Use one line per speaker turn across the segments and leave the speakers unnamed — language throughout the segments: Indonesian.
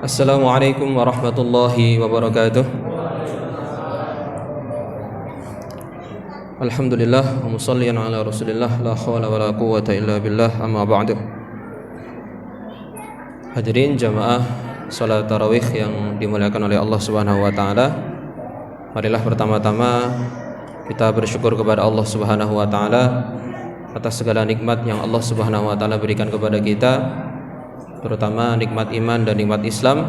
Assalamualaikum warahmatullahi wabarakatuh. Alhamdulillah wa musalliyan ala Rasulillah la haula wala quwwata illa billah amma ba'du. Hadirin jamaah salat tarawih yang dimuliakan oleh Allah Subhanahu wa taala. Marilah pertama-tama kita bersyukur kepada Allah Subhanahu wa taala atas segala nikmat yang Allah Subhanahu wa taala berikan kepada kita, terutama nikmat iman dan nikmat Islam.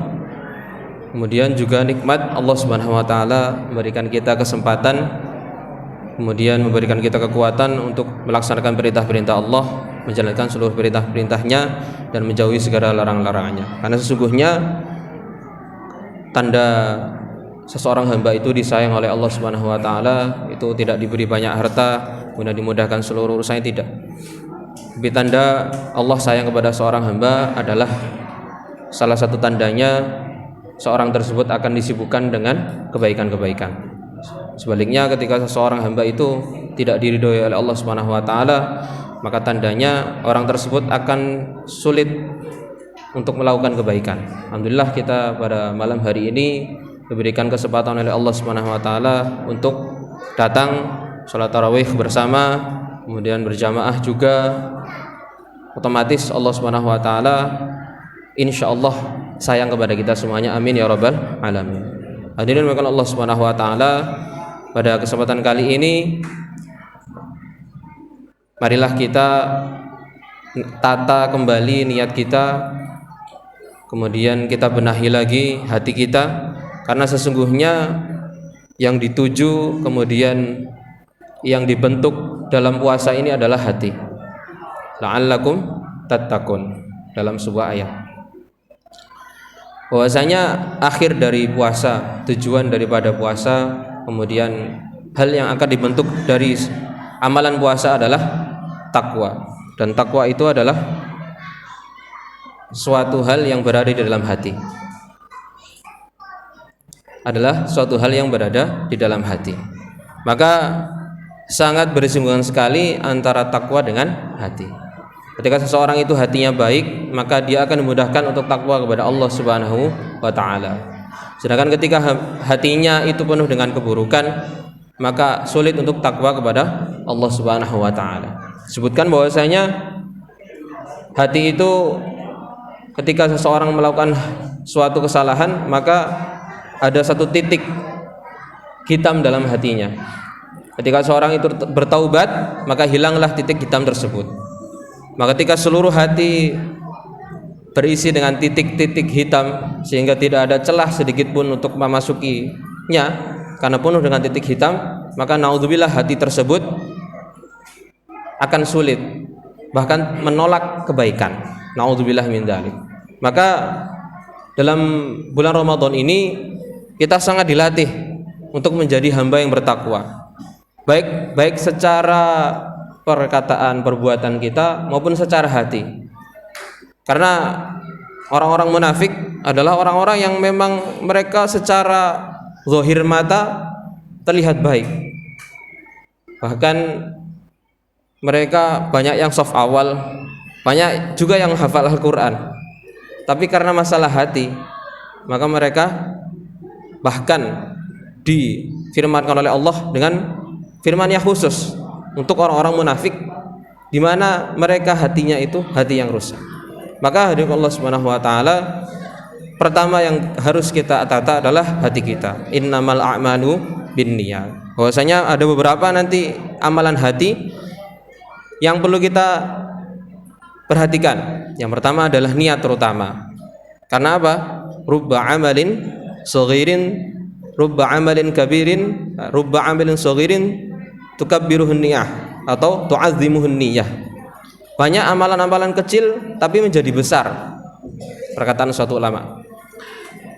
Kemudian juga nikmat Allah Subhanahu wa taala memberikan kita kesempatan, kemudian memberikan kita kekuatan untuk melaksanakan perintah-perintah Allah, menjalankan seluruh perintah-perintahnya dan menjauhi segala larang-larangannya. Karena sesungguhnya tanda seseorang hamba itu disayang oleh Allah Subhanahu wa taala itu tidak diberi banyak harta, kemudian dimudahkan seluruh urusannya, tidak. Tapi tanda Allah sayang kepada seorang hamba adalah salah satu tandanya seorang tersebut akan disibukkan dengan kebaikan-kebaikan. Sebaliknya ketika seseorang hamba itu tidak diridhoi oleh Allah Subhanahu wa taala, maka tandanya orang tersebut akan sulit untuk melakukan kebaikan. Alhamdulillah kita pada malam hari ini diberikan kesempatan oleh Allah Subhanahu wa taala untuk datang salat tarawih bersama, kemudian berjamaah juga. Otomatis Allah Subhanahu wa taala insyaallah sayang kepada kita semuanya. Amin ya rabbal alamin. Hadirin maka Allah Subhanahu wa taala, pada kesempatan kali ini marilah kita tata kembali niat kita, kemudian kita benahi lagi hati kita, karena sesungguhnya yang dituju kemudian yang dibentuk dalam puasa ini adalah hati. La'allakum tattaqun, dalam sebuah ayat bahwasanya akhir dari puasa, tujuan daripada puasa, kemudian hal yang akan dibentuk dari amalan puasa adalah takwa. Dan takwa itu adalah suatu hal yang berada di dalam hati. Adalah suatu hal yang berada di dalam hati. Maka sangat bersinggungan sekali antara takwa dengan hati. Ketika seseorang itu hatinya baik, maka dia akan dimudahkan untuk takwa kepada Allah Subhanahu wa taala. Sedangkan ketika hatinya itu penuh dengan keburukan, maka sulit untuk takwa kepada Allah Subhanahu wa taala. Sebutkan bahwasanya hati itu ketika seseorang melakukan suatu kesalahan, maka ada satu titik hitam dalam hatinya. Ketika seorang itu bertaubat, maka hilanglah titik hitam tersebut. Maka ketika seluruh hati berisi dengan titik-titik hitam sehingga tidak ada celah sedikit pun untuk memasukinya karena penuh dengan titik hitam, maka naudzubillah hati tersebut akan sulit, bahkan menolak kebaikan. Naudzubillah min dzalik. Maka dalam bulan Ramadan ini kita sangat dilatih untuk menjadi hamba yang bertakwa. Baik secara perkataan, perbuatan kita maupun secara hati. Karena orang-orang munafik adalah orang-orang yang memang mereka secara zahir mata terlihat baik. Bahkan mereka banyak yang soft awal, banyak juga yang hafal Al-Qur'an. Tapi karena masalah hati, maka mereka bahkan difirmankan oleh Allah dengan firman yang khusus untuk orang-orang munafik, di mana mereka hatinya itu hati yang rusak. Maka hadirin Allah Subhanahu wa taala, pertama yang harus kita tata adalah hati kita. Innamal a'malu binniyat. Bahwasanya ada beberapa nanti amalan hati yang perlu kita perhatikan. Yang pertama adalah niat terutama. Karena apa? Rubba amalin saghirin, rubba amalin kabirin, rubba amalin saghirin tukabbiruhun niyah atau tu'azzimuhun niyah. Banyak amalan-amalan kecil tapi menjadi besar. Perkataan suatu ulama.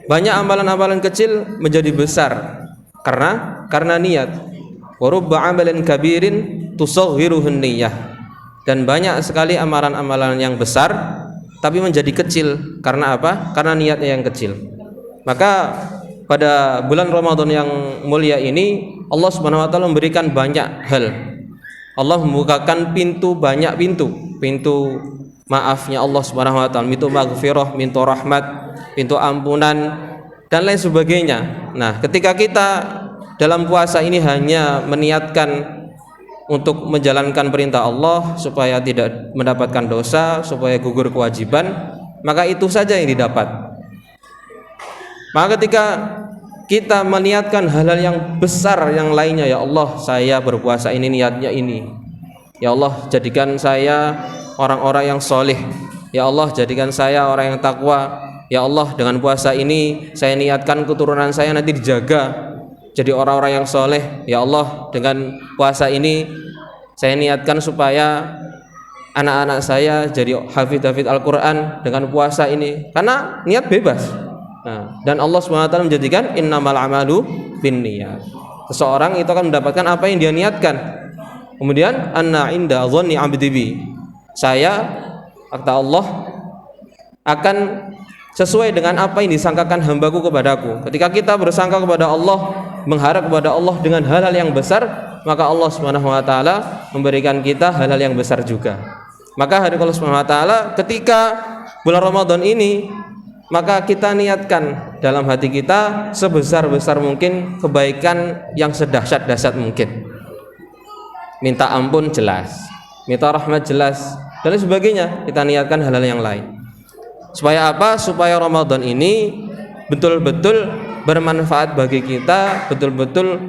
Banyak amalan-amalan kecil menjadi besar karena niat. Wa rubba amalin kabirin tusaghiruhun niyah. Dan banyak sekali amalan-amalan yang besar tapi menjadi kecil karena apa? Karena niatnya yang kecil. Maka pada bulan Ramadan yang mulia ini Allah Subhanahu wa taala memberikan banyak hal. Allah membukakan banyak pintu maafnya Allah Subhanahu wa taala, pintu maghfirah, pintu rahmat, pintu ampunan dan lain sebagainya. Nah, ketika kita dalam puasa ini hanya meniatkan untuk menjalankan perintah Allah supaya tidak mendapatkan dosa, supaya gugur kewajiban, maka itu saja yang didapat. Maka ketika kita meniatkan hal-hal yang besar yang lainnya, ya Allah, saya berpuasa ini niatnya ini. Ya Allah, jadikan saya orang-orang yang soleh. Ya Allah, jadikan saya orang yang takwa. Ya Allah, dengan puasa ini saya niatkan keturunan saya nanti dijaga jadi orang-orang yang soleh. Ya Allah, dengan puasa ini saya niatkan supaya anak-anak saya jadi hafidz Al-Quran dengan puasa ini. Karena niat bebas. Nah, dan Allah SWT menjadikan innamal amalu binniyat. Seseorang itu akan mendapatkan apa yang dia niatkan. Kemudian anna inda dhanni 'abdi bi. Saya, kata Allah, akan sesuai dengan apa yang disangkakan hambaku kepadaku. Ketika kita bersangka kepada Allah, mengharap kepada Allah dengan hal-hal yang besar, maka Allah Subhanahu wa taala memberikan kita hal-hal yang besar juga. Maka hari Allah Subhanahu wa taala ketika bulan Ramadan ini, maka kita niatkan dalam hati kita sebesar-besar mungkin kebaikan yang sedahsyat-dahsyat mungkin. Minta ampun jelas, minta rahmat jelas, dan lain sebagainya. Kita niatkan hal-hal yang lain. Supaya apa? Supaya Ramadan ini betul-betul bermanfaat bagi kita, betul-betul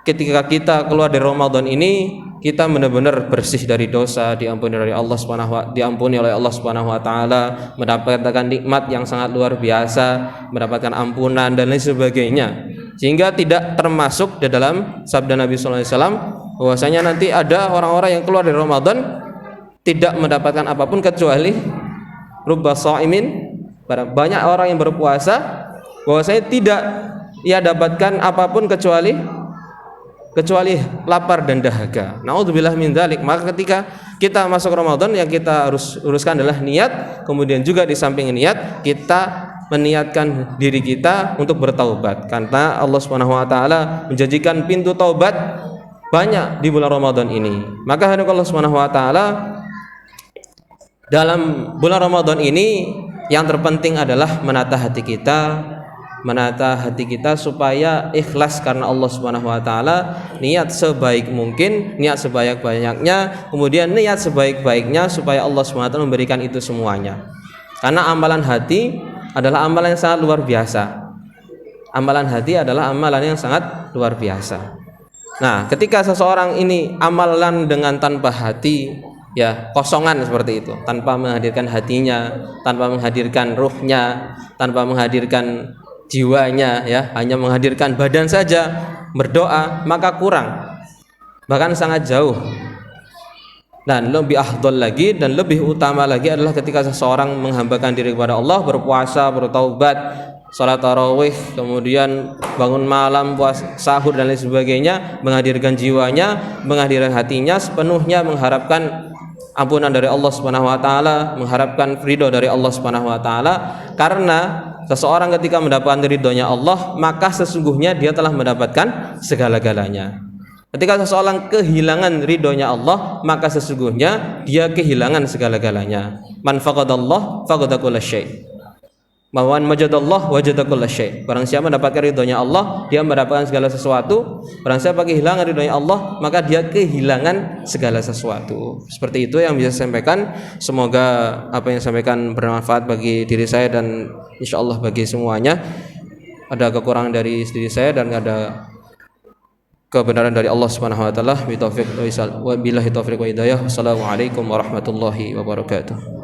ketika kita keluar dari Ramadan ini kita benar-benar bersih dari dosa, diampuni oleh Allah Subhanahu wa taala, mendapatkan nikmat yang sangat luar biasa, mendapatkan ampunan dan lain sebagainya. Sehingga tidak termasuk di dalam sabda Nabi sallallahu alaihi wasallam bahwasanya nanti ada orang-orang yang keluar dari Ramadan tidak mendapatkan apapun kecuali rubba shaimin, banyak orang yang berpuasa bahwasanya tidak ia dapatkan apapun kecuali lapar dan dahaga. Naudzubillah min dzalik. Maka ketika kita masuk Ramadan, yang kita harus uruskan adalah niat. Kemudian juga di samping niat, kita meniatkan diri kita untuk bertaubat, karena Allah Subhanahu wa taala menjanjikan pintu taubat banyak di bulan Ramadan ini. Maka hendak Allah Subhanahu wa taala dalam bulan Ramadan ini yang terpenting adalah menata hati kita supaya ikhlas karena Allah Subhanahu wa taala, niat sebaik mungkin, niat sebanyak-banyaknya, kemudian niat sebaik-baiknya supaya Allah Subhanahu wa taala memberikan itu semuanya. Karena amalan hati adalah amalan yang sangat luar biasa. Amalan hati adalah amalan yang sangat luar biasa. Nah, ketika seseorang ini amalan dengan tanpa hati, ya kosongan seperti itu, tanpa menghadirkan hatinya, tanpa menghadirkan ruhnya, tanpa menghadirkan jiwanya, ya hanya menghadirkan badan saja berdoa, maka kurang, bahkan sangat jauh. Dan lebih afdal lagi dan lebih utama lagi adalah ketika seseorang menghambakan diri kepada Allah, berpuasa, bertaubat, salat tarawih, kemudian bangun malam, puasa, sahur dan lain sebagainya, menghadirkan jiwanya, menghadirkan hatinya sepenuhnya mengharapkan ampunan dari Allah Subhanahu wa taala, mengharapkan ridho dari Allah Subhanahu wa taala. Karena seseorang ketika mendapatkan ridhonya Allah, maka sesungguhnya dia telah mendapatkan segala-galanya. Ketika seseorang kehilangan ridhonya Allah, maka sesungguhnya dia kehilangan segala-galanya. Man faqadallah faqada kullasyai. Mawan majadallah wajada kullasyai. Barang siapa mendapatkan ridhonya Allah, dia mendapatkan segala sesuatu. Barang siapa kehilangan ridhonya Allah, maka dia kehilangan segala sesuatu. Seperti itu yang bisa saya sampaikan. Semoga apa yang saya sampaikan bermanfaat bagi diri saya dan insyaallah bagi semuanya. Ada kekurangan dari diri saya dan ada kebenaran dari Allah Subhanahu wa taala. Billahi taufiq wa hidayah. Wassalamualaikum warahmatullahi wabarakatuh.